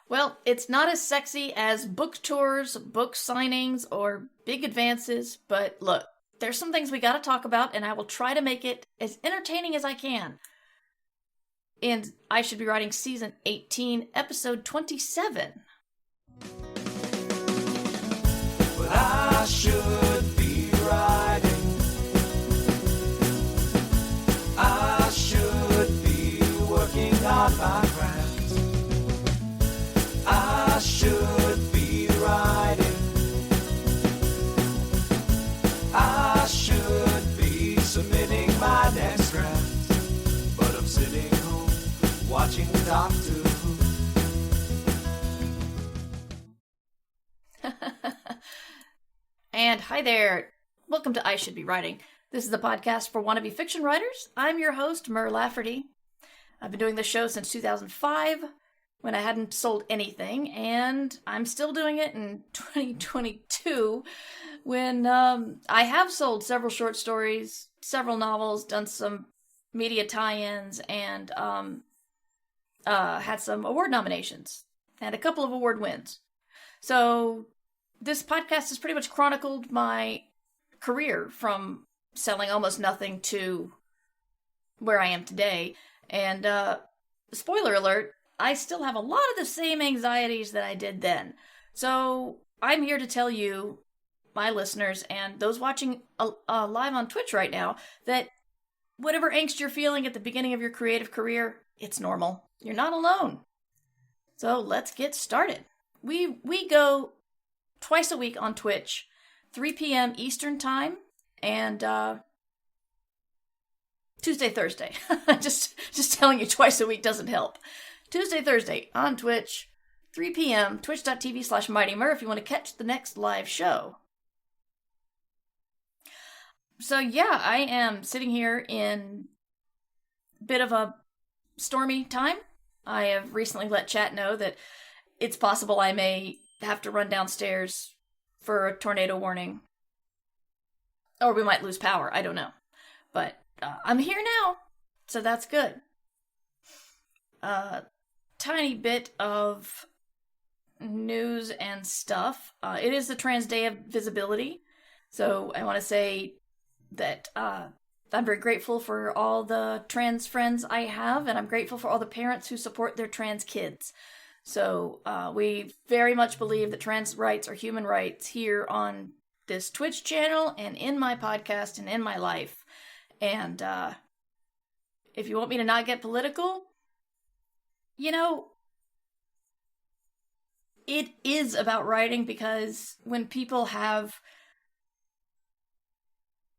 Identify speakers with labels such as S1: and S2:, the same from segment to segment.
S1: Well, it's not as sexy as book tours, book signings, or big advances, but look, there's some things we gotta talk about, and I will try to make it as entertaining as I can. And I Should Be Writing Season 18, Episode 27.
S2: But I should be writing. I should be working on my craft. I should be writing. I should be submitting my next draft. But I'm sitting home watching Doctor Who.
S1: And hi there. Welcome to I Should Be Writing. This is the podcast for wannabe fiction writers. I'm your host, Mur Lafferty. I've been doing this show since 2005, when I hadn't sold anything, and I'm still doing it in 2022, when I have sold several short stories, several novels, done some media tie-ins, and had some award nominations, and a couple of award wins. So this podcast has pretty much chronicled my career from selling almost nothing to where I am today. And spoiler alert, I still have a lot of the same anxieties that I did then. So I'm here to tell you, my listeners, and those watching live on Twitch right now, that whatever angst you're feeling at the beginning of your creative career, it's normal. You're not alone. So let's get started. We go twice a week on Twitch, 3 p.m. Eastern Time, and Tuesday, Thursday. just telling you twice a week doesn't help. Tuesday, Thursday on Twitch, 3 p.m., twitch.tv/MightyMur if you want to catch the next live show. So yeah, I am sitting here in a bit of a stormy time. I have recently let chat know that it's possible I may have to run downstairs for a tornado warning. Or we might lose power, I don't know. But I'm here now, so that's good. Tiny bit of news and stuff. It is the Trans Day of Visibility, so I want to say that I'm very grateful for all the trans friends I have, and I'm grateful for all the parents who support their trans kids. So we very much believe that trans rights are human rights here on this Twitch channel and in my podcast and in my life. And if you want me to not get political, you know, it is about writing, because when people have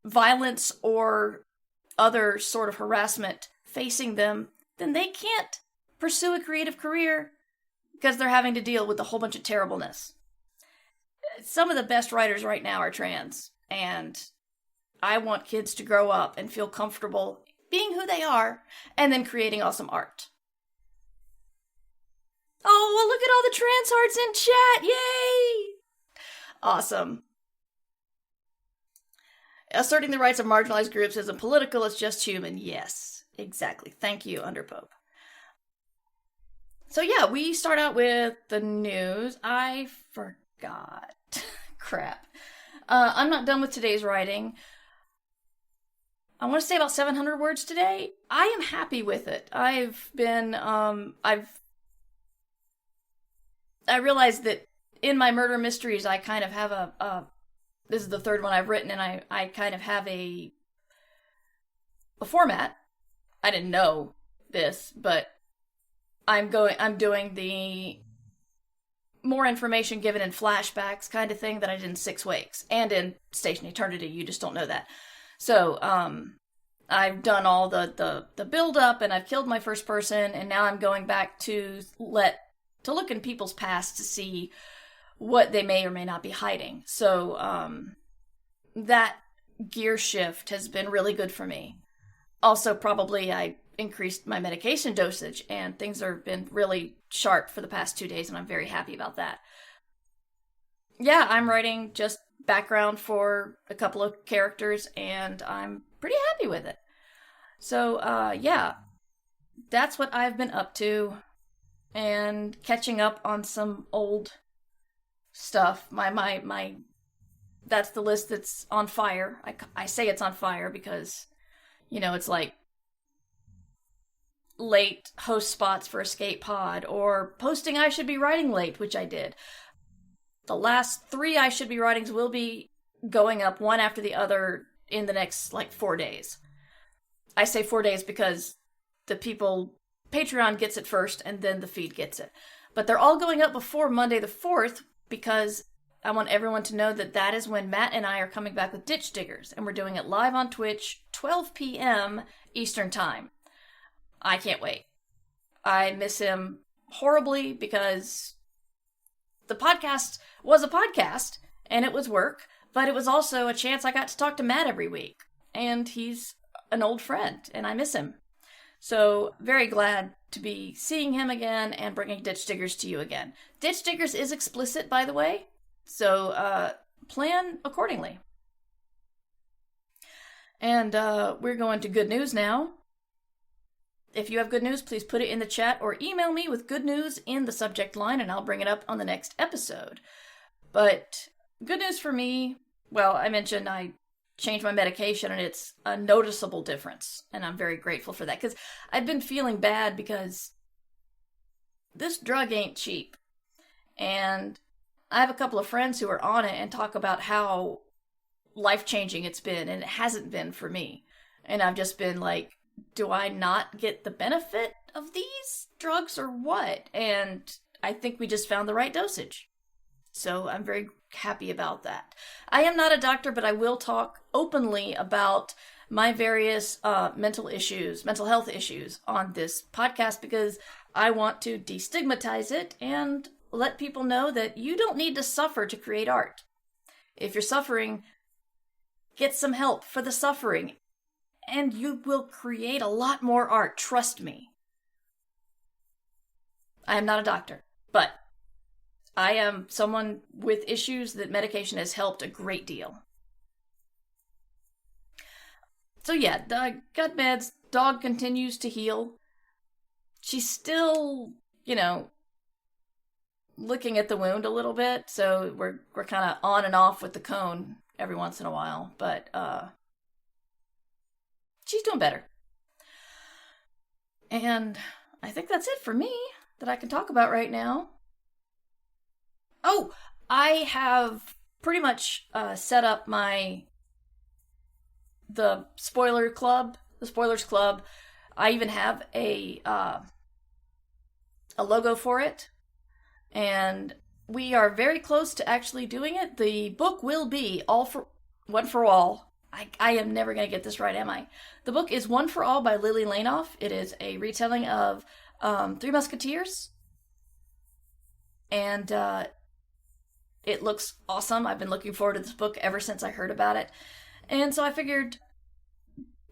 S1: violence or other sort of harassment facing them, then they can't pursue a creative career because they're having to deal with a whole bunch of terribleness. Some of the best writers right now are trans, and I want kids to grow up and feel comfortable being who they are, and then creating awesome art. Oh, well, look at all the trans hearts in chat! Yay! Awesome. Asserting the rights of marginalized groups isn't political, it's just human. Yes, exactly. Thank you, Underpope. So yeah, we start out with the news. I forgot. Crap. I'm not done with today's writing. I want to say about 700 words today. I am happy with it. I realized that in my murder mysteries, I kind of have this is the third one I've written, and I kind of have a format. I didn't know this, but I'm doing the more information given in flashbacks kind of thing that I did in 6 Weeks, and in Station Eternity. You just don't know that. So, I've done all the build-up, and I've killed my first person, and now I'm going back to look in people's past to see what they may or may not be hiding. So, that gear shift has been really good for me. Also, probably I increased my medication dosage, and things have been really sharp for the past 2 days, and I'm very happy about that. Yeah, I'm writing just background for a couple of characters, and I'm pretty happy with it. So, yeah, that's what I've been up to. and catching up on some old stuff. My that's the list that's on fire. I say it's on fire because, it's like late host spots for Escape Pod, or posting I Should Be Writing late, which I did. The last 3 I Should Be Writings will be going up one after the other in the next, 4 days. I say 4 days because the Patreon gets it first, and then the feed gets it. But they're all going up before Monday the 4th, because I want everyone to know that is when Matt and I are coming back with Ditch Diggers, and we're doing it live on Twitch, 12 p.m. Eastern Time. I can't wait. I miss him horribly because the podcast was a podcast, and it was work, but it was also a chance I got to talk to Matt every week, and he's an old friend, and I miss him. So, very glad to be seeing him again and bringing Ditch Diggers to you again. Ditch Diggers is explicit, by the way, so plan accordingly. And we're going to good news now. If you have good news, please put it in the chat or email me with good news in the subject line, and I'll bring it up on the next episode. But good news for me, well, I mentioned I changed my medication, and it's a noticeable difference, and I'm very grateful for that, because I've been feeling bad because this drug ain't cheap, and I have a couple of friends who are on it and talk about how life-changing it's been, and it hasn't been for me, and I've just been like, do I not get the benefit of these drugs or what? And I think we just found the right dosage. So I'm very happy about that. I am not a doctor, but I will talk openly about my various mental health issues on this podcast, because I want to destigmatize it and let people know that you don't need to suffer to create art. If you're suffering, get some help for the suffering, and you will create a lot more art, trust me. I am not a doctor, but I am someone with issues that medication has helped a great deal. So yeah, got meds, dog continues to heal. She's still, looking at the wound a little bit, so we're kind of on and off with the cone every once in a while, but she's doing better. And I think that's it for me that I can talk about right now. Oh, I have pretty much set up the Spoilers Club. I even have a logo for it, and we are very close to actually doing it. The book will be One for All. I am never going to get this right, am I? The book is One for All by Lillie Lainoff. It is a retelling of Three Musketeers, and it looks awesome. I've been looking forward to this book ever since I heard about it. And so I figured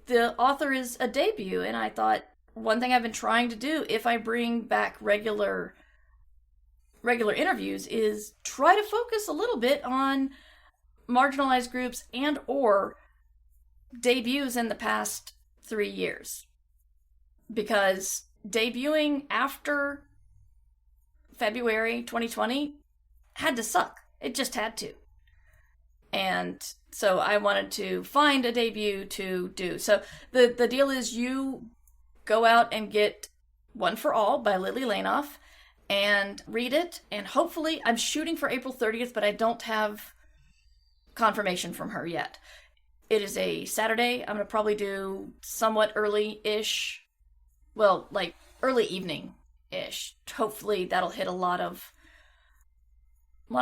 S1: the author is a debut, and I thought one thing I've been trying to do if I bring back regular interviews is try to focus a little bit on marginalized groups and or debuts in the past 3 years. Because debuting after February 2020 had to suck. It just had to. And so I wanted to find a debut to do. So the deal is you go out and get One for All by Lillie Lainoff and read it. And hopefully, I'm shooting for April 30th, but I don't have confirmation from her yet. It is a Saturday. I'm going to probably do somewhat early-ish. Well, like early evening-ish. Hopefully that'll hit a lot of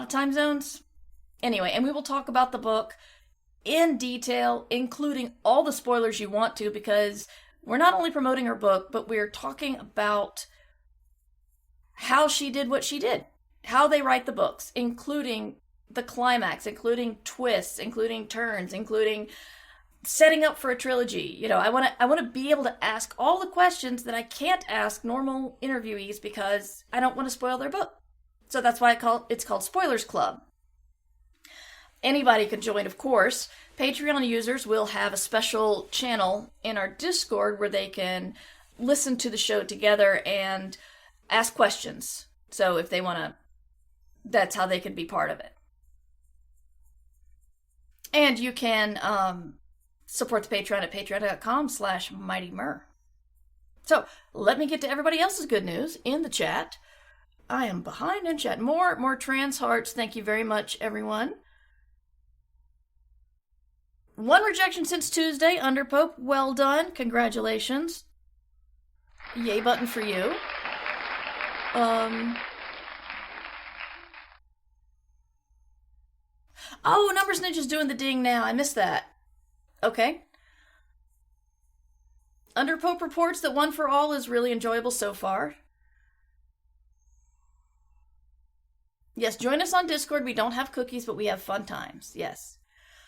S1: time zones. Anyway, and we will talk about the book in detail, including all the spoilers you want to, because we're not only promoting her book, but we're talking about how she did what she did, how they write the books, including the climax, including twists, including turns, including setting up for a trilogy. I want to be able to ask all the questions that I can't ask normal interviewees because I don't want to spoil their book. So that's why it's called Spoilers Club. Anybody can join, of course. Patreon users will have a special channel in our Discord where they can listen to the show together and ask questions. So if they want to, that's how they can be part of it. And you can support the Patreon at patreon.com/mightymur. So let me get to everybody else's good news in the chat. I am behind in chat. More trans hearts. Thank you very much, everyone. 1 rejection since Tuesday. Underpope, well done. Congratulations. Yay button for you. Oh, Numbers Ninja's doing the ding now. I missed that. Okay. Underpope reports that One for All is really enjoyable so far. Yes, join us on Discord. We don't have cookies, but we have fun times. Yes.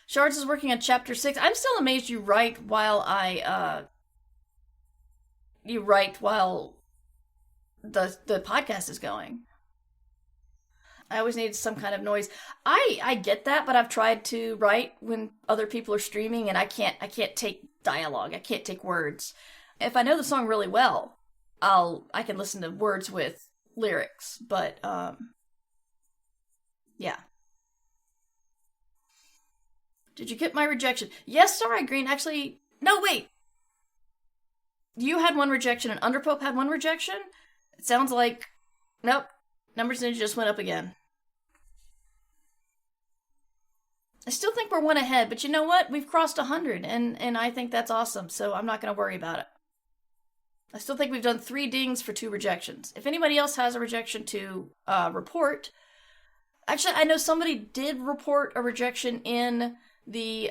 S1: Shards is working on chapter 6. I'm still amazed you write while the podcast is going. I always need some kind of noise. I get that, but I've tried to write when other people are streaming, and I can't take dialogue. I can't take words. If I know the song really well, I can listen to words with lyrics, but yeah. Did you get my rejection? Yes, sorry, Green. Actually, no, wait. You had 1 rejection and Underpope had 1 rejection? It sounds like, nope. Numbers Ninja just went up again. I still think we're 1 ahead, but you know what? We've crossed 100, and I think that's awesome, so I'm not going to worry about it. I still think we've done 3 dings for 2 rejections. If anybody else has a rejection to report... Actually, I know somebody did report a rejection in the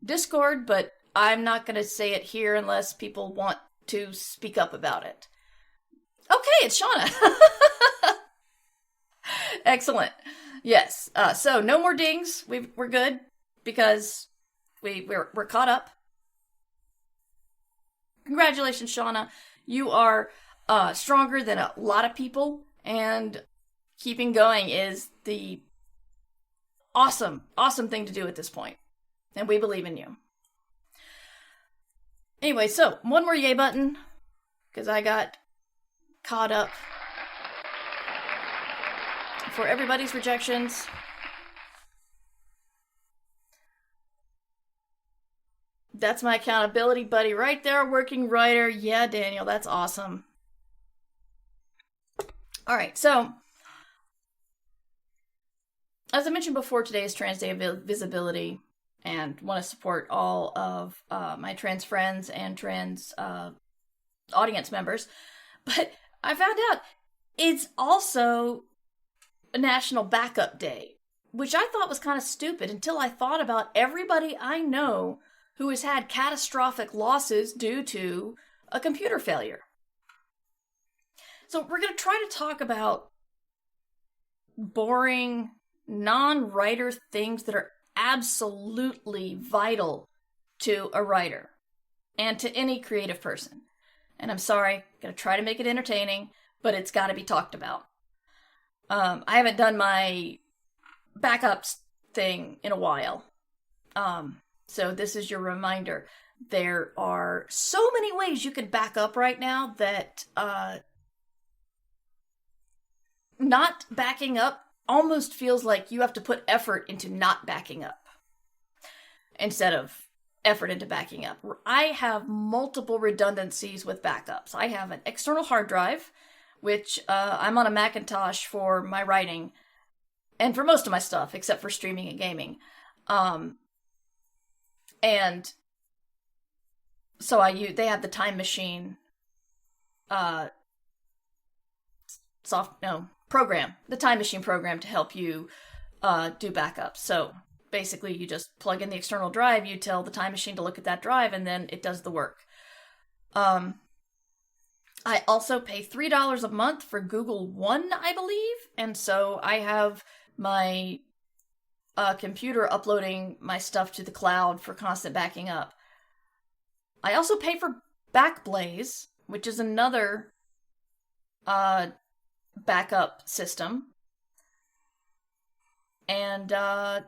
S1: Discord, but I'm not going to say it here unless people want to speak up about it. Okay, it's Shauna. Excellent. Yes. So no more dings. We're good because we're caught up. Congratulations, Shauna. You are stronger than a lot of people, and keeping going is the awesome thing to do at this point. And we believe in you. Anyway, so 1 more yay button, because I got caught up for everybody's rejections. That's my accountability buddy right there, working writer. Yeah, Daniel, that's awesome. All right, so as I mentioned before, today is Trans Day of Visibility, and want to support all of my trans friends and trans audience members. But I found out it's also a National Backup Day, which I thought was kind of stupid until I thought about everybody I know who has had catastrophic losses due to a computer failure. So we're going to try to talk about boring, non-writer things that are absolutely vital to a writer and to any creative person. And I'm sorry, I'm going to try to make it entertaining, but it's got to be talked about. I haven't done my backups thing in a while. So this is your reminder. There are so many ways you could back up right now that not backing up almost feels like you have to put effort into not backing up instead of effort into backing up. I have multiple redundancies with backups. I have an external hard drive, which I'm on a Macintosh for my writing and for most of my stuff, except for streaming and gaming. And so they have the Time Machine program, the Time Machine program to help you do backups. So basically you just plug in the external drive, you tell the Time Machine to look at that drive, and then it does the work. I also pay $3 a month for Google One, I believe, and so I have my computer uploading my stuff to the cloud for constant backing up. I also pay for Backblaze, which is another backup system. And I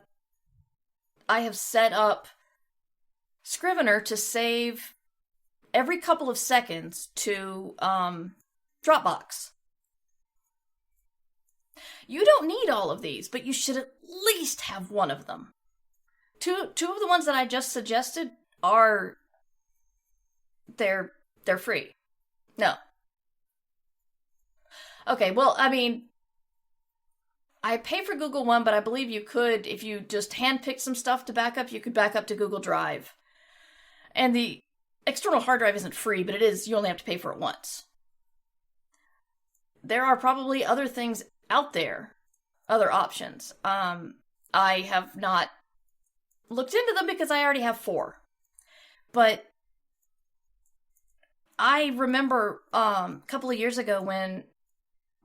S1: have set up Scrivener to save every couple of seconds to Dropbox. You don't need all of these, but you should at least have one of them. Two of the ones that I just suggested are... They're free. No. Okay, well, I mean... I pay for Google One, but I believe you could, if you just handpick some stuff to back up, you could back up to Google Drive. And the external hard drive isn't free, but it is, you only have to pay for it once. There are probably other things out there, other options. I have not looked into them because I already have 4. But I remember a couple of years ago when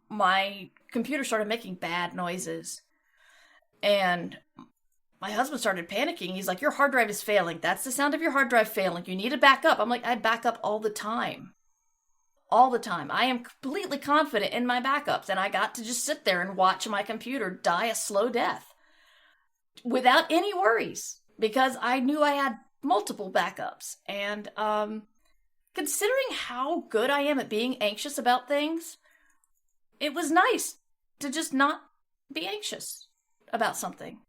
S1: my computer started making bad noises. And my husband started panicking. He's like, your hard drive is failing. That's the sound of your hard drive failing. You need to back up. I'm like, I back up all the time. All the time. I am completely confident in my backups. And I got to just sit there and watch my computer die a slow death. Without any worries. Because I knew I had multiple backups. And considering how good I am at being anxious about things, it was nice to just not be anxious about something.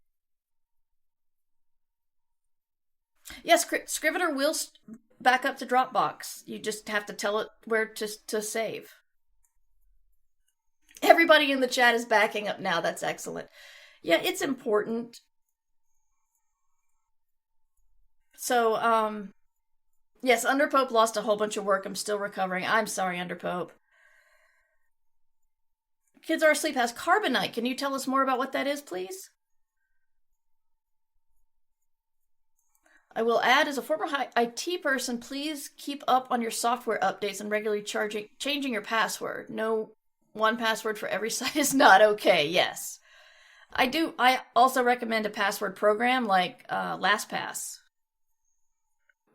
S1: Yes, Scrivener will back up to Dropbox. You just have to tell it where to save. Everybody in the chat is backing up now. That's excellent. Yeah, it's important. So, yes, Underpope lost a whole bunch of work. I'm still recovering. I'm sorry, Underpope. Kids Are Asleep has Carbonite. Can you tell us more about what that is, please? I will add, as a former IT person, please keep up on your software updates and regularly changing your password. No one password for every site is not okay. Yes. I also recommend a password program like LastPass,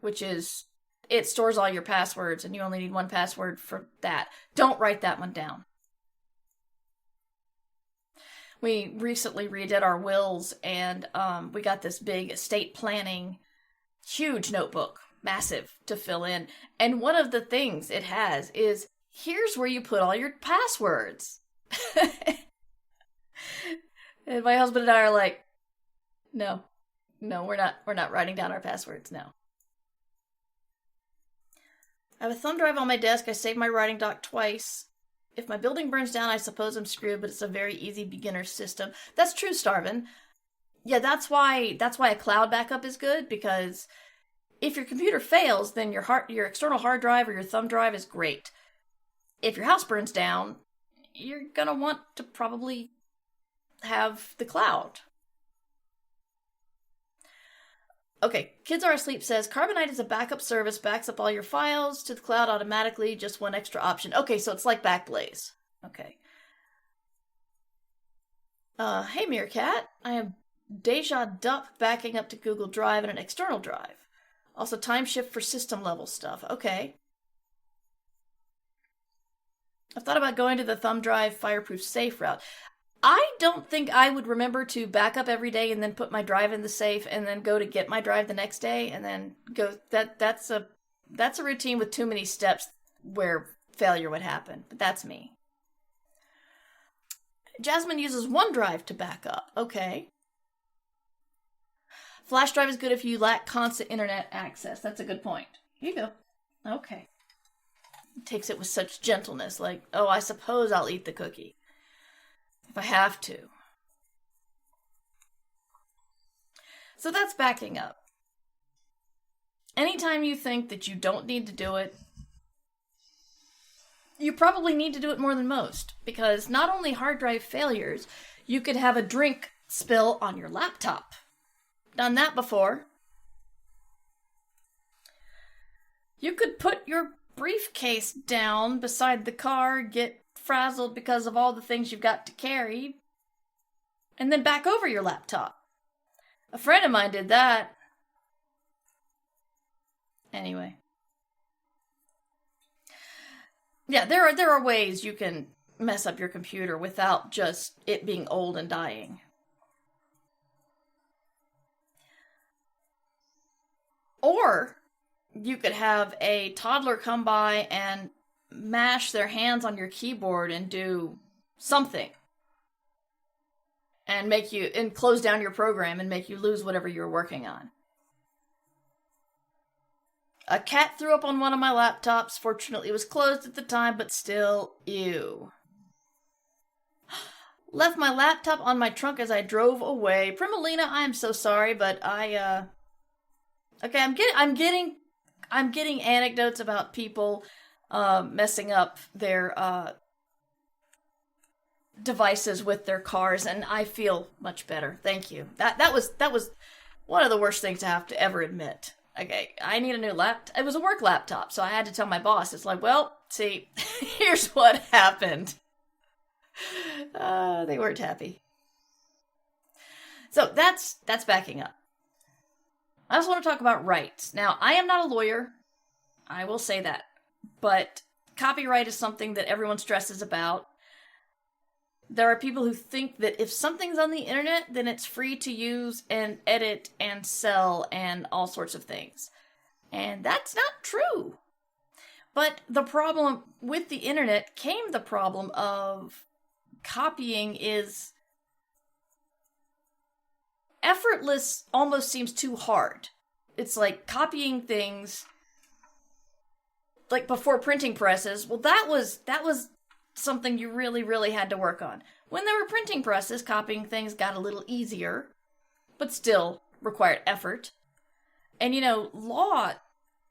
S1: which is, it stores all your passwords and you only need one password for that. Don't write that one down. We recently redid our wills, and we got this big estate planning, huge notebook, massive, to fill in. And one of the things it has is, here's where you put all your passwords. And my husband and I are like, no, we're not writing down our passwords, no. I have a thumb drive on my desk. I saved my writing dock twice. If my building burns down, I suppose I'm screwed, but it's a very easy beginner system. That's true, Starvin. Yeah, that's why a cloud backup is good, because if your computer fails, then your external hard drive or your thumb drive is great. If your house burns down, you're gonna want to probably have the cloud. Okay, Kids Are Asleep says, Carbonite is a backup service, backs up all your files to the cloud automatically, just one extra option. Okay, so it's like Backblaze. Okay. Hey Meerkat, I have Deja Dup backing up to Google Drive and an external drive. Also time shift for system level stuff. Okay. I've thought about going to the thumb drive fireproof safe route. I don't think I would remember to back up every day and then put my drive in the safe and then go to get my drive the next day and then go. That's a routine with too many steps where failure would happen. But that's me. Jasmine uses OneDrive to back up. Okay. Flash drive is good if you lack constant internet access. That's a good point. Here you go. Okay. Takes it with such gentleness, like, oh, I suppose I'll eat the cookie. If I have to. So that's backing up. Anytime you think that you don't need to do it, you probably need to do it more than most. Because not only hard drive failures, you could have a drink spill on your laptop. Done that before. You could put your briefcase down beside the car, get frazzled because of all the things you've got to carry, and then back over your laptop. A friend of mine did that. Anyway. Yeah, there are ways you can mess up your computer without just it being old and dying. Or you could have a toddler come by and mash their hands on your keyboard and do something. and close down your program and make you lose whatever you're working on. A cat threw up on one of my laptops. Fortunately, it was closed at the time, but still, ew. Left my laptop on my trunk as I drove away. Primalina, I am so sorry, but okay, I'm getting anecdotes about people messing up their devices with their cars, and I feel much better. Thank you. That was one of the worst things to have to ever admit. Okay, I need a new laptop. It was a work laptop, so I had to tell my boss. It's like, well, see, here's what happened. They weren't happy. So that's backing up. I also want to talk about rights. Now, I am not a lawyer. I will say that. But copyright is something that everyone stresses about. There are people who think that if something's on the internet, then it's free to use and edit and sell and all sorts of things. And that's not true. But the problem with the internet came the problem of copying is effortless, almost seems too hard. It's like copying things like before printing presses. Well, that was something you really, really had to work on. When there were printing presses, copying things got a little easier, but still required effort. And law,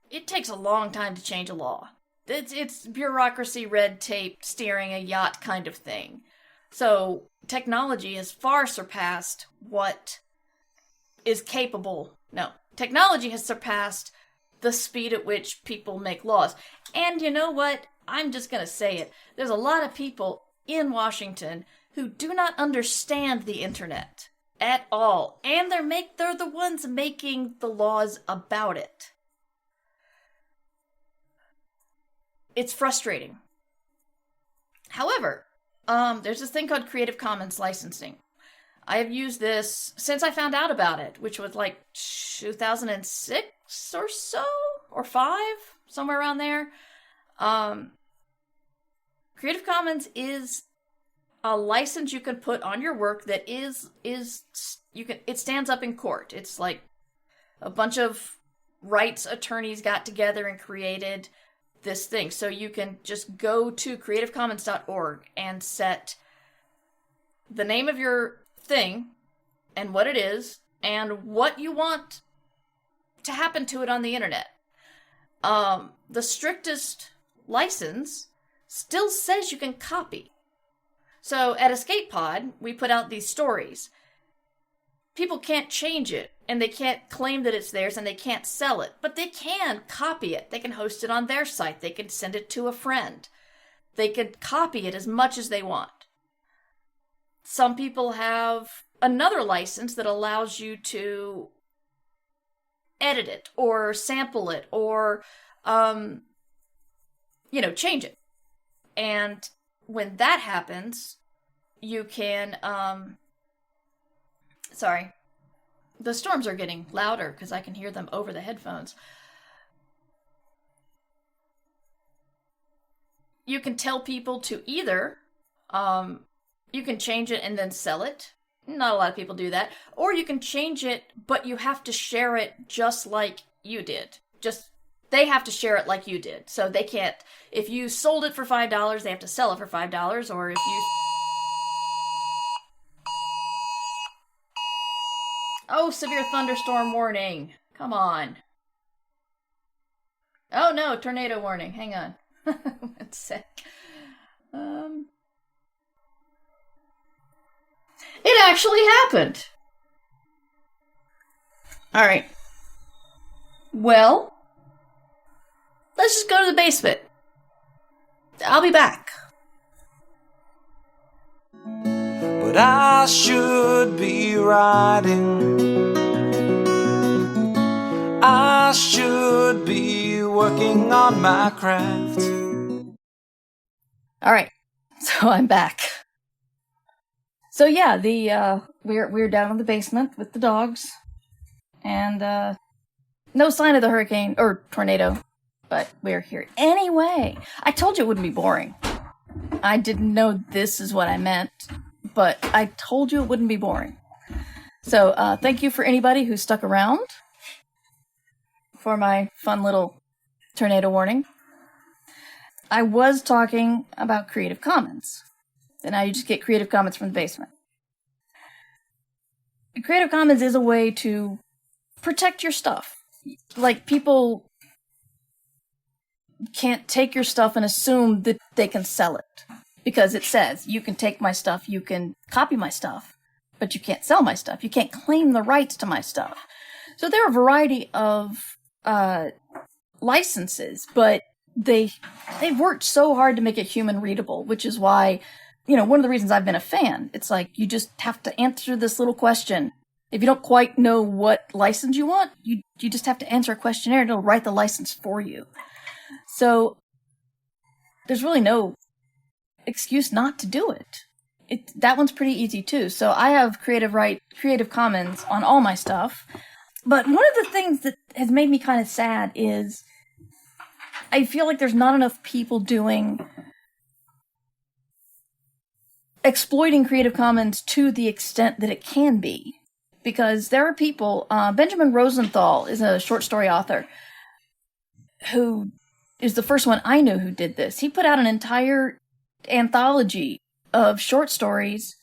S1: it takes a long time to change a law. It's bureaucracy, red tape, steering a yacht kind of thing. So technology has far surpassed what is capable. No, technology has surpassed the speed at which people make laws. And you know what? I'm just going to say it. There's a lot of people in Washington who do not understand the internet at all. And they're the ones making the laws about it. It's frustrating. However, there's this thing called Creative Commons licensing. I have used this since I found out about it, which was like 2006 or so, or 5, somewhere around there. Creative Commons is a license you can put on your work that it stands up in court. It's like a bunch of rights attorneys got together and created this thing. So you can just go to creativecommons.org and set the name of your thing and what it is and what you want to happen to it on the internet. The strictest license still says you can copy. So at Escape Pod, we put out these stories. People can't change it, and they can't claim that it's theirs, and they can't sell it. But they can copy it. They can host it on their site. They can send it to a friend. They can copy it as much as they want. Some people have another license that allows you to edit it, or sample it, or, change it. And when that happens, you can, sorry. The storms are getting louder because I can hear them over the headphones. You can tell people to either, you can change it and then sell it. Not a lot of people do that. Or you can change it, but you have to share it just like you did. They have to share it like you did. So they can't, if you sold it for $5, they have to sell it for $5. Or if you... Oh, severe thunderstorm warning. Come on. Oh no, tornado warning. Hang on. One sec. It actually happened. Alright. Well, let's just go to the basement. I'll be back.
S2: But I should be writing. I should be working on my craft.
S1: Alright, so I'm back. So yeah, we're down in the basement with the dogs. And no sign of the hurricane or tornado. But we're here anyway. I told you it wouldn't be boring. I didn't know this is what I meant. but I told you it wouldn't be boring. So thank you for anybody who stuck around for my fun little tornado warning. I was talking about Creative Commons. And now you just get Creative Commons from the basement. Creative Commons is a way to protect your stuff. Like, people can't take your stuff and assume that they can sell it. Because it says, you can take my stuff, you can copy my stuff, but you can't sell my stuff. You can't claim the rights to my stuff. So there are a variety of licenses, but they've worked so hard to make it human readable, which is why, one of the reasons I've been a fan. It's like, you just have to answer this little question. If you don't quite know what license you want, you just have to answer a questionnaire and it'll write the license for you. So there's really no excuse not to do it. That one's pretty easy too. So I have Creative Commons on all my stuff. But one of the things that has made me kind of sad is I feel like there's not enough people exploiting Creative Commons to the extent that it can be. Because there are people, Benjamin Rosenthal is a short story author who is the first one I knew who did this. He put out an entire anthology of short stories,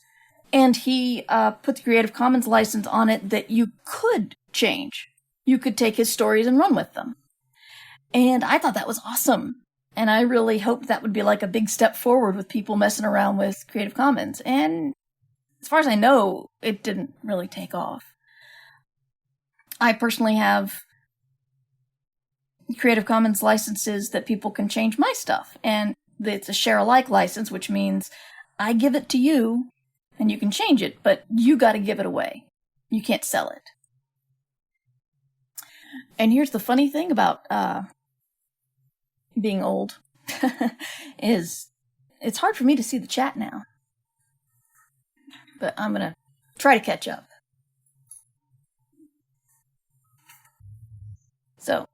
S1: and he put the Creative Commons license on it that you could change. You could take his stories and run with them. And I thought that was awesome. And I really hoped that would be like a big step forward with people messing around with Creative Commons. And as far as I know, it didn't really take off. I personally have Creative Commons licenses that people can change my stuff. And it's a share-alike license, which means I give it to you, and you can change it, but you got to give it away. You can't sell it. And here's the funny thing about being old, is it's hard for me to see the chat now. But I'm going to try to catch up. So,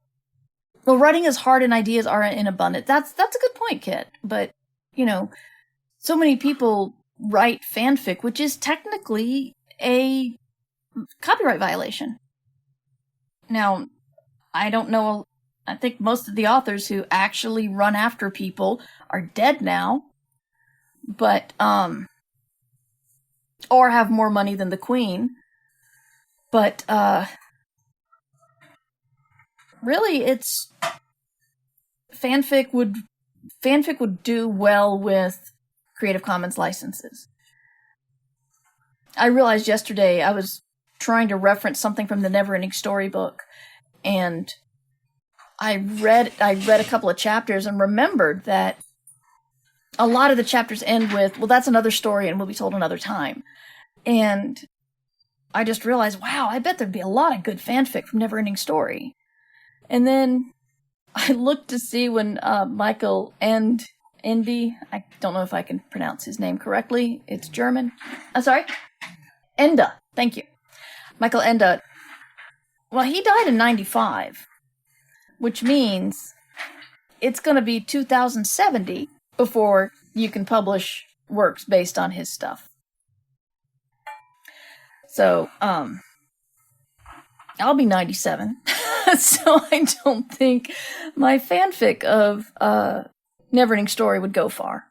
S1: well, writing is hard and ideas are in abundance. That's a good point, Kit. But, so many people write fanfic, which is technically a copyright violation. Now, I don't know, I think most of the authors who actually run after people are dead now, but, or have more money than the Queen. But, really, it's fanfic would do well with Creative Commons licenses. I realized yesterday I was trying to reference something from the Neverending Story book, and I read a couple of chapters and remembered that a lot of the chapters end with, well, that's another story and will be told another time. And I just realized, wow, I bet there'd be a lot of good fanfic from Neverending Story. And then I looked to see when Michael Ende, I don't know if I can pronounce his name correctly. It's German. I'm sorry? Ende. Thank you. Michael Ende. Well, he died in 95, which means it's going to be 2070 before you can publish works based on his stuff. So, I'll be 97, so I don't think my fanfic of Neverending Story would go far.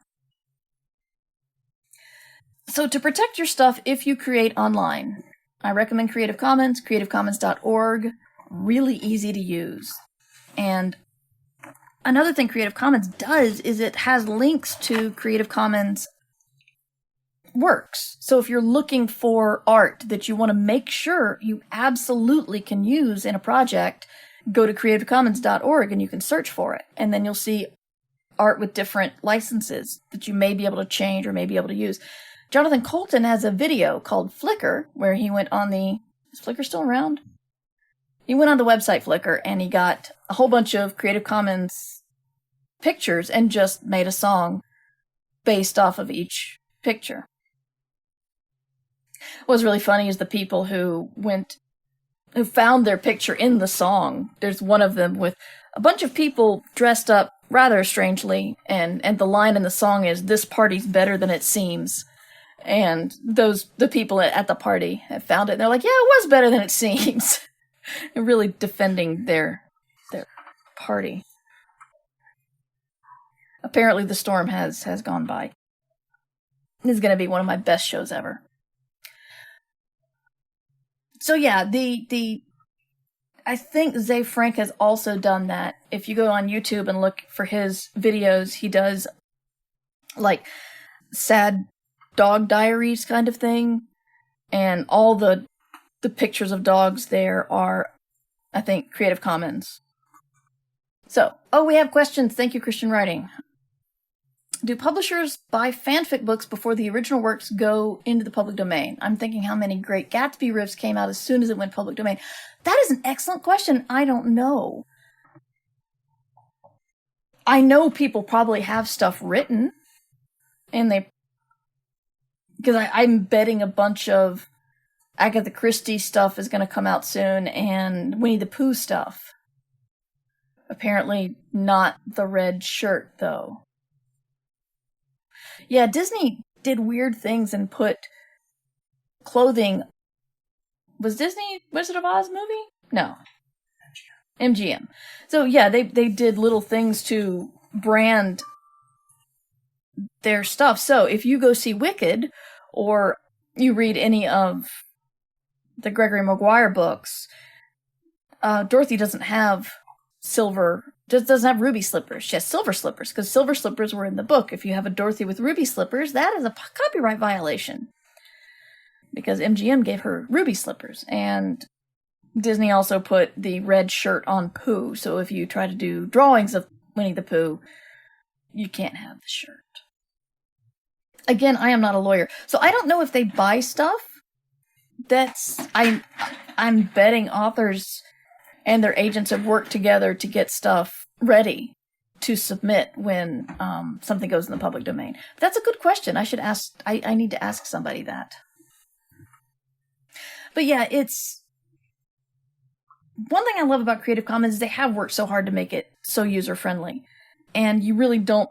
S1: So to protect your stuff if you create online, I recommend Creative Commons, creativecommons.org, really easy to use. And another thing Creative Commons does is it has links to Creative Commons works. So if you're looking for art that you want to make sure you absolutely can use in a project, go to creativecommons.org and you can search for it. And then you'll see art with different licenses that you may be able to change or may be able to use. Jonathan Colton has a video called Flickr where he went on is Flickr still around? He went on the website Flickr and he got a whole bunch of Creative Commons pictures and just made a song based off of each picture. What's really funny is the people who found their picture in the song. There's one of them with a bunch of people dressed up rather strangely, and the line in the song is, "This party's better than it seems." And the people at the party have found it. And they're like, yeah, it was better than it seems. And really defending their party. Apparently the storm has gone by. This is going to be one of my best shows ever. So yeah, I think Zay Frank has also done that. If you go on YouTube and look for his videos, he does like sad dog diaries kind of thing. And all the pictures of dogs there are, I think, Creative Commons. So, we have questions. Thank you, Christian Writing. Do publishers buy fanfic books before the original works go into the public domain? I'm thinking how many Great Gatsby riffs came out as soon as it went public domain. That is an excellent question. I don't know. I know people probably have stuff written, and because I'm betting a bunch of Agatha Christie stuff is going to come out soon, and Winnie the Pooh stuff. Apparently not the red shirt, though. Yeah, Disney did weird things and put clothing... Was Disney Wizard of Oz movie? No. MGM. So yeah, they did little things to brand their stuff. So if you go see Wicked, or you read any of the Gregory Maguire books, Dorothy doesn't have doesn't have ruby slippers. She has silver slippers, because silver slippers were in the book. If you have a Dorothy with ruby slippers, that is a copyright violation, because MGM gave her ruby slippers. And Disney also put the red shirt on Pooh, so if you try to do drawings of Winnie the Pooh, you can't have the shirt. Again, I am not a lawyer, so I don't know if they buy stuff. I'm betting authors and their agents have worked together to get stuff ready to submit when something goes in the public domain. But that's a good question. I should ask. I need to ask somebody that. But yeah, it's one thing I love about Creative Commons is they have worked so hard to make it so user friendly, and you really don't.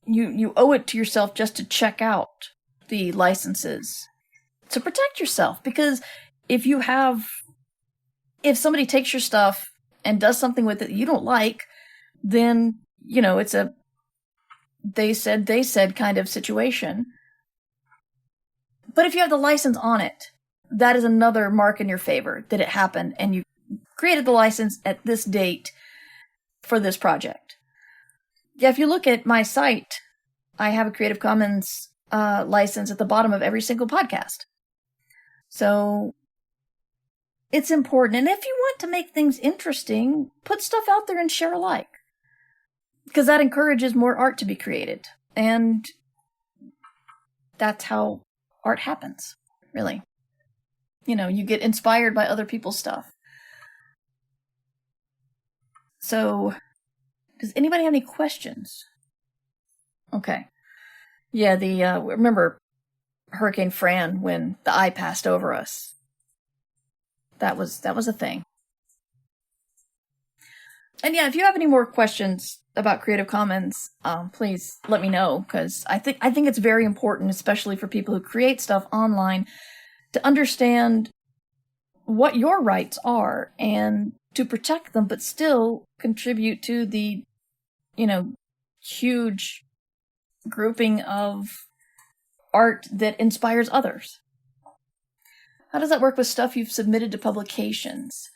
S1: You owe it to yourself just to check out the licenses to protect yourself, because if somebody takes your stuff and does something with it you don't like, then, it's a they said kind of situation. But if you have the license on it, that is another mark in your favor that it happened and you created the license at this date for this project. Yeah, if you look at my site, I have a Creative Commons license at the bottom of every single podcast. So it's important. And if you want to make things interesting, put stuff out there and share alike. Because that encourages more art to be created. And that's how art happens, really. You get inspired by other people's stuff. So, does anybody have any questions? Okay. Yeah, remember Hurricane Fran when the eye passed over us? That was a thing. And yeah, if you have any more questions about Creative Commons, please let me know, because I think it's very important, especially for people who create stuff online, to understand what your rights are and to protect them, but still contribute to the, huge grouping of art that inspires others. How does that work with stuff you've submitted to publications?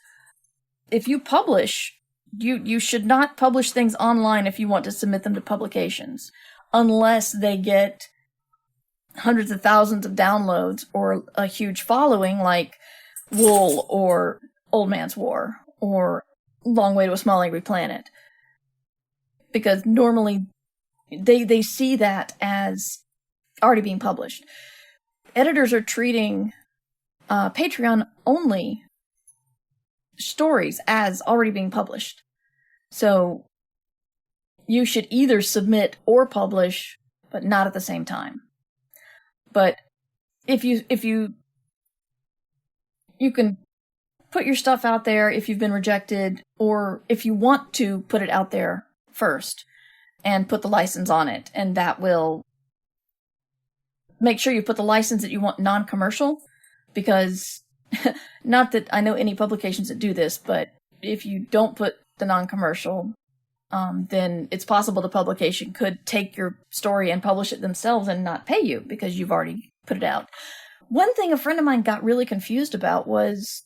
S1: If you publish, you should not publish things online if you want to submit them to publications, unless they get hundreds of thousands of downloads or a huge following like Wool or Old Man's War or Long Way to a Small Angry Planet. Because normally they see that as already being published. Editors are treating Patreon-only stories as already being published. So you should either submit or publish, but not at the same time. But if you can put your stuff out there if you've been rejected, or if you want to put it out there first and put the license on it, and that will make sure you put the license that you want non-commercial, because not that I know any publications that do this, but if you don't put the non-commercial, then it's possible the publication could take your story and publish it themselves and not pay you because you've already put it out. One thing a friend of mine got really confused about was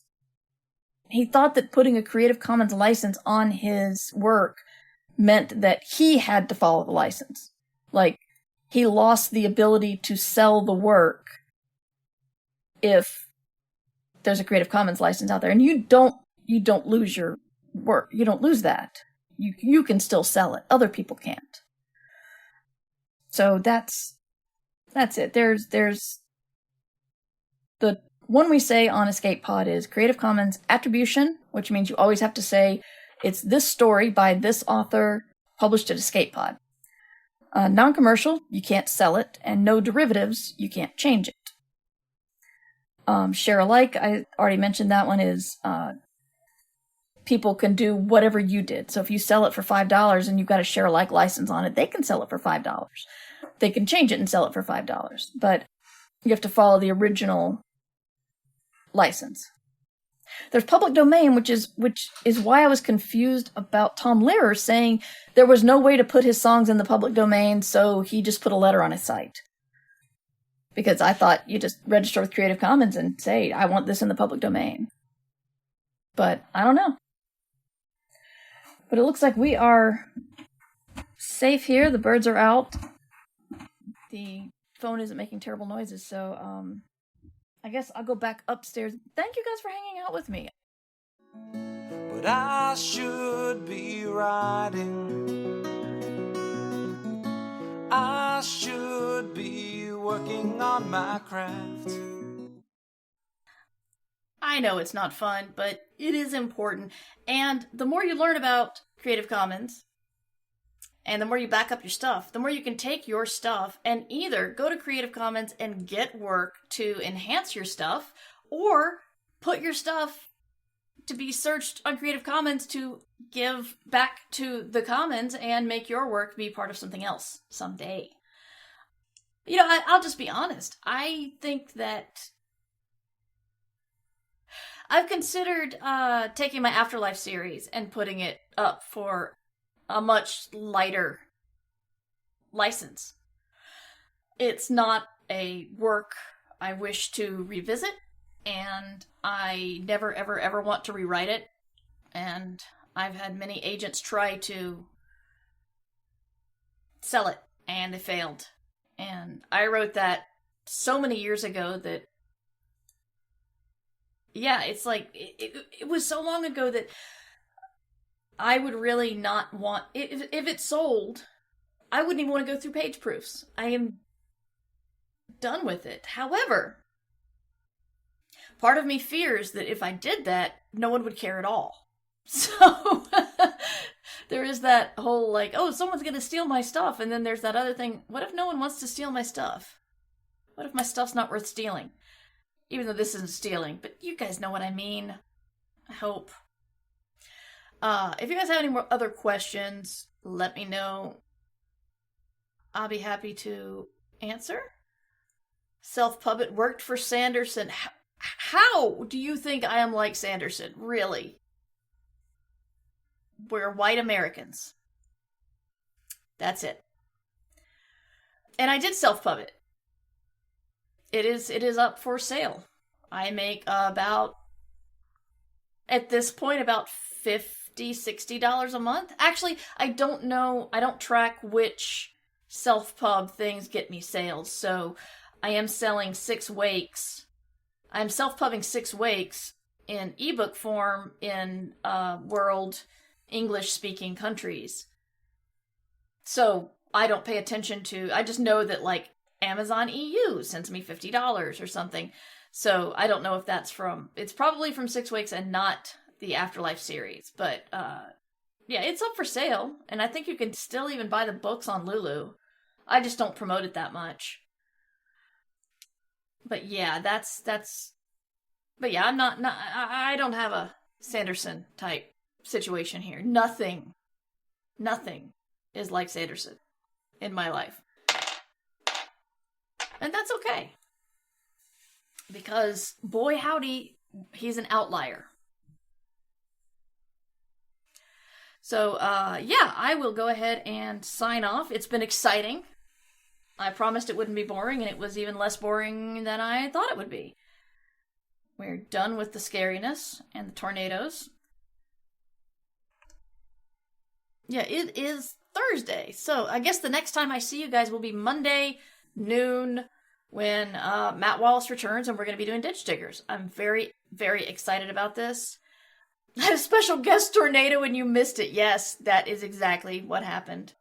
S1: he thought that putting a Creative Commons license on his work meant that he had to follow the license. Like, he lost the ability to sell the work if there's a Creative Commons license out there. And you don't lose your work. You don't lose that. You can still sell it. Other people can't. So that's it. There's the one we say on Escape Pod is Creative Commons Attribution, which means you always have to say it's this story by this author published at Escape Pod. Non-commercial, you can't sell it, and no derivatives, you can't change it. Share alike, I already mentioned that one is people can do whatever you did. So if you sell it for $5 and you've got a share alike license on it, they can sell it for $5. They can change it and sell it for $5. But you have to follow the original license. There's public domain, which is why I was confused about Tom Lehrer saying there was no way to put his songs in the public domain, so he just put a letter on his site. Because I thought you just register with Creative Commons and say, I want this in the public domain. But I don't know. But it looks like we are safe here. The birds are out. The phone isn't making terrible noises, so I guess I'll go back upstairs. Thank you guys for hanging out with me.
S2: But I should be writing. I should be working on my craft.
S1: I know it's not fun, but it is important. And the more you learn about Creative Commons, and the more you back up your stuff, the more you can take your stuff and either go to Creative Commons and get work to enhance your stuff, or put your stuff to be searched on Creative Commons to give back to the Commons and make your work be part of something else someday. You know, I'll just be honest. I think that I've considered taking my Afterlife series and putting it up for a much lighter license. It's not a work I wish to revisit, and I never, ever, ever want to rewrite it. And I've had many agents try to sell it, and they failed. And I wrote that so many years ago that, yeah, it's like, it was so long ago that I would really not want, if it sold, I wouldn't even want to go through page proofs. I am done with it. However, part of me fears that if I did that, no one would care at all. So, there is that whole, like, oh, someone's going to steal my stuff. And then there's that other thing, what if no one wants to steal my stuff? What if my stuff's not worth stealing? Even though this isn't stealing, but you guys know what I mean. I hope. If you guys have any more other questions, let me know. I'll be happy to answer. Self-pub worked for Sanderson. How do you think I am like Sanderson? Really? We're white Americans. That's it. And I did self-pub it. It is up for sale. I make about, at this point, about $50-$60 a month. Actually, I don't know. I don't track which self-pub things get me sales. So I am selling 6 wakes. I'm self-pubbing 6 wakes in ebook form in world English-speaking countries. So I don't pay attention to, I just know that, like, Amazon EU sends me $50 or something. So I don't know if that's from, it's probably from 6 Wakes and not the Afterlife series. But yeah, it's up for sale. And I think you can still even buy the books on Lulu. I just don't promote it that much. But yeah, but yeah, I don't have a Sanderson type situation here. Nothing is like Sanderson in my life. And that's okay. Because, boy howdy, he's an outlier. So, yeah, I will go ahead and sign off. It's been exciting. I promised it wouldn't be boring, and it was even less boring than I thought it would be. We're done with the scariness and the tornadoes. Yeah, it is Thursday, so I guess the next time I see you guys will be Monday, noon, when Matt Wallace returns, and we're going to be doing Ditch Diggers. I'm very, very excited about this. I had a special guest tornado and you missed it. Yes, that is exactly what happened.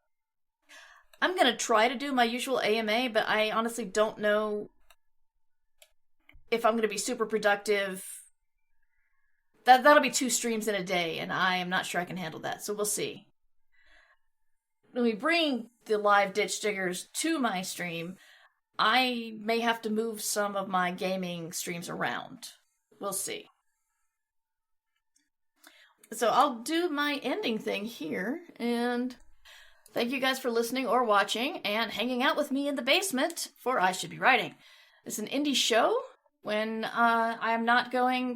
S1: I'm going to try to do my usual AMA, but I honestly don't know if I'm going to be super productive. That'll be 2 streams in a day, and I am not sure I can handle that, so we'll see. When we bring the live Ditch Diggers to my stream, I may have to move some of my gaming streams around. We'll see. So I'll do my ending thing here, and thank you guys for listening or watching and hanging out with me in the basement for I Should Be Writing. It's an indie show when I am not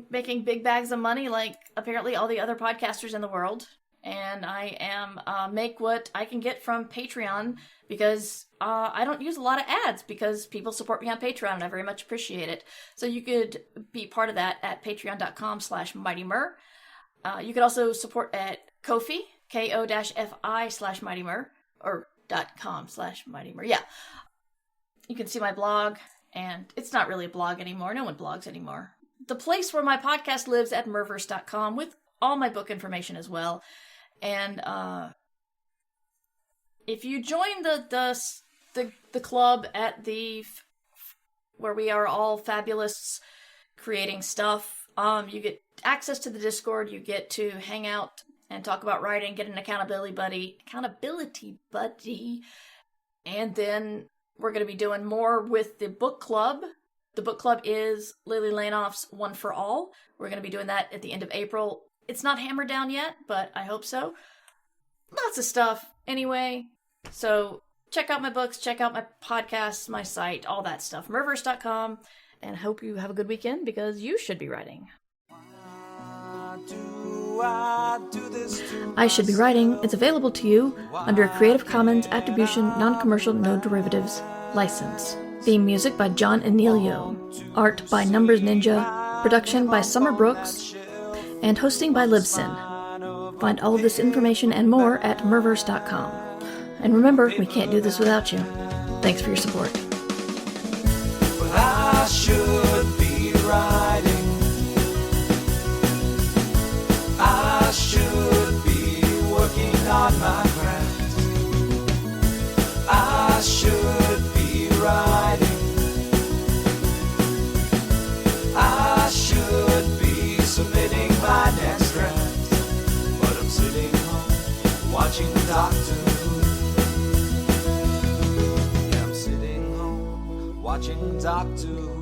S1: making big bags of money like apparently all the other podcasters in the world. And I am make what I can get from Patreon because I don't use a lot of ads because people support me on Patreon and I very much appreciate it. So you could be part of that at patreon.com/MightyMur. You could also support at Ko-fi, ko-fi/MightyMur, or .com/MightyMur. Yeah. You can see my blog, and it's not really a blog anymore. No one blogs anymore. The place where my podcast lives at Murverse.com with all my book information as well. And if you join the club at where we are all fabulous creating stuff, you get access to the Discord, you get to hang out and talk about writing, get an accountability buddy, and then we're going to be doing more with the book club. The book club is Lillie Lainoff's One for All. We're going to be doing that at the end of April. It's not hammered down yet, but I hope so. Lots of stuff. Anyway, so check out my books, check out my podcasts, my site, all that stuff. Murverse.com. And I hope you have a good weekend because you should be writing. I Should Be Writing is available to you under a Creative Commons Attribution Non-Commercial No Derivatives license. Theme music by John Anelio. Art by Numbers Ninja. Production by Summer Brooks. And hosting by Libsyn. Find all of this information and more at Murverse.com. And remember, we can't do this without you. Thanks for your support.
S2: I should be writing. I should be working on my craft. I should be writing. I should be submitting my next draft. But I'm sitting home watching the Doctor Who. Yeah, I'm sitting home watching Doctor Who.